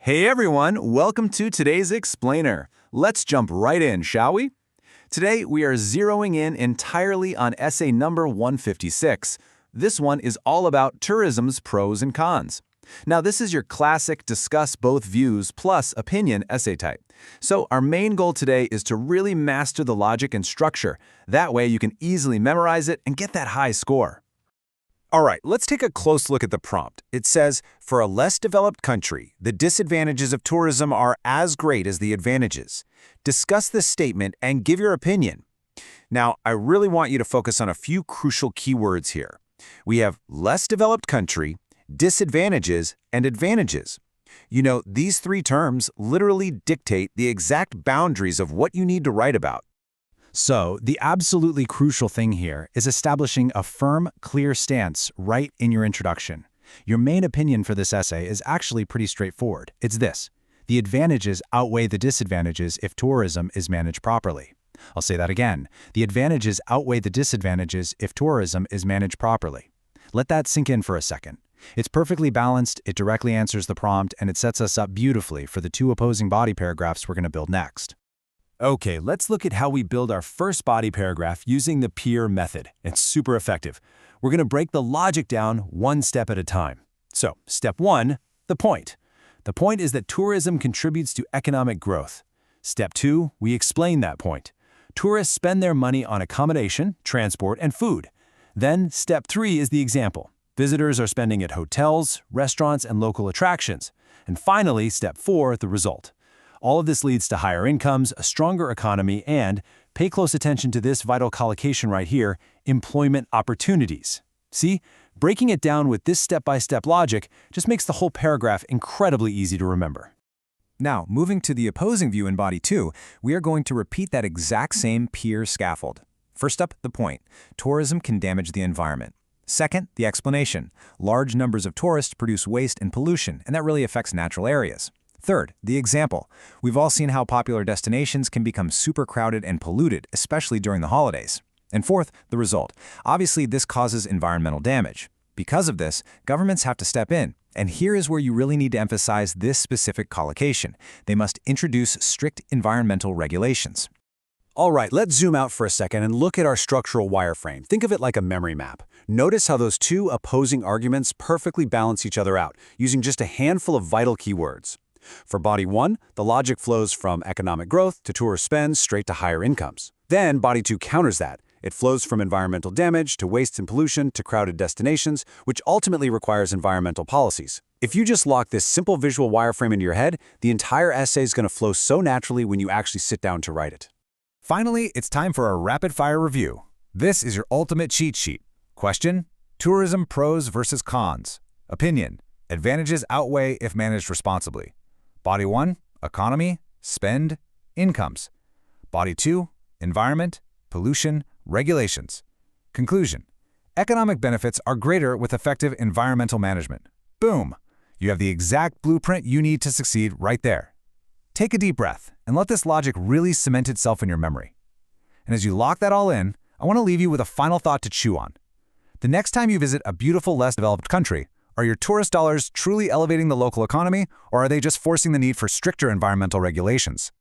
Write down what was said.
Hey everyone, welcome to today's Explainer. Let's jump right in, shall we? Today we are zeroing in entirely on essay number 156. This one is all about tourism's pros and cons. Now this is your classic discuss both views plus opinion essay type. So our main goal today is to really master the logic and structure. That way you can easily memorize it and get that high score. All right, let's take a close look at the prompt. It says, for a less developed country, the disadvantages of tourism are as great as the advantages. Discuss this statement and give your opinion. Now, I really want you to focus on a few crucial keywords here. We have less developed country, disadvantages, and advantages. You know, these three terms literally dictate the exact boundaries of what you need to write about. So, the absolutely crucial thing here is establishing a firm, clear stance right in your introduction. Your main opinion for this essay is actually pretty straightforward. It's this: the advantages outweigh the disadvantages if tourism is managed properly. I'll say that again. The advantages outweigh the disadvantages if tourism is managed properly. Let that sink in for a second. It's perfectly balanced, it directly answers the prompt, and it sets us up beautifully for the two opposing body paragraphs we're going to build next. Okay, let's look at how we build our first body paragraph using the PEER method. It's super effective. We're going to break the logic down one step at a time. So, step one, the point. The point is that tourism contributes to economic growth. Step two, we explain that point. Tourists spend their money on accommodation, transport, and food. Then, step three is the example. Visitors are spending at hotels, restaurants, and local attractions. And finally, step four, the result. All of this leads to higher incomes, a stronger economy, and, pay close attention to this vital collocation right here, employment opportunities. See, breaking it down with this step-by-step logic just makes the whole paragraph incredibly easy to remember. Now, moving to the opposing view in body 2, we are going to repeat that exact same PEER scaffold. First up, the point. Tourism can damage the environment. Second, the explanation. Large numbers of tourists produce waste and pollution, and that really affects natural areas. Third, the example. We've all seen how popular destinations can become super crowded and polluted, especially during the holidays. And fourth, the result. Obviously, this causes environmental damage. Because of this, governments have to step in. And here is where you really need to emphasize this specific collocation. They must introduce strict environmental regulations. All right, let's zoom out for a second and look at our structural wireframe. Think of it like a memory map. Notice how those two opposing arguments perfectly balance each other out, using just a handful of vital keywords. For body 1, the logic flows from economic growth to tourist spend straight to higher incomes. Then body 2 counters that. It flows from environmental damage to waste and pollution to crowded destinations, which ultimately requires environmental policies. If you just lock this simple visual wireframe into your head, the entire essay is going to flow so naturally when you actually sit down to write it. Finally, it's time for a rapid-fire review. This is your ultimate cheat sheet. Question: tourism pros versus cons. Opinion: advantages outweigh if managed responsibly. Body 1, economy, spend, incomes. Body 2, environment, pollution, regulations. Conclusion: economic benefits are greater with effective environmental management. Boom! You have the exact blueprint you need to succeed right there. Take a deep breath and let this logic really cement itself in your memory. And as you lock that all in, I want to leave you with a final thought to chew on. The next time you visit a beautiful, less developed country, are your tourist dollars truly elevating the local economy, or are they just forcing the need for stricter environmental regulations?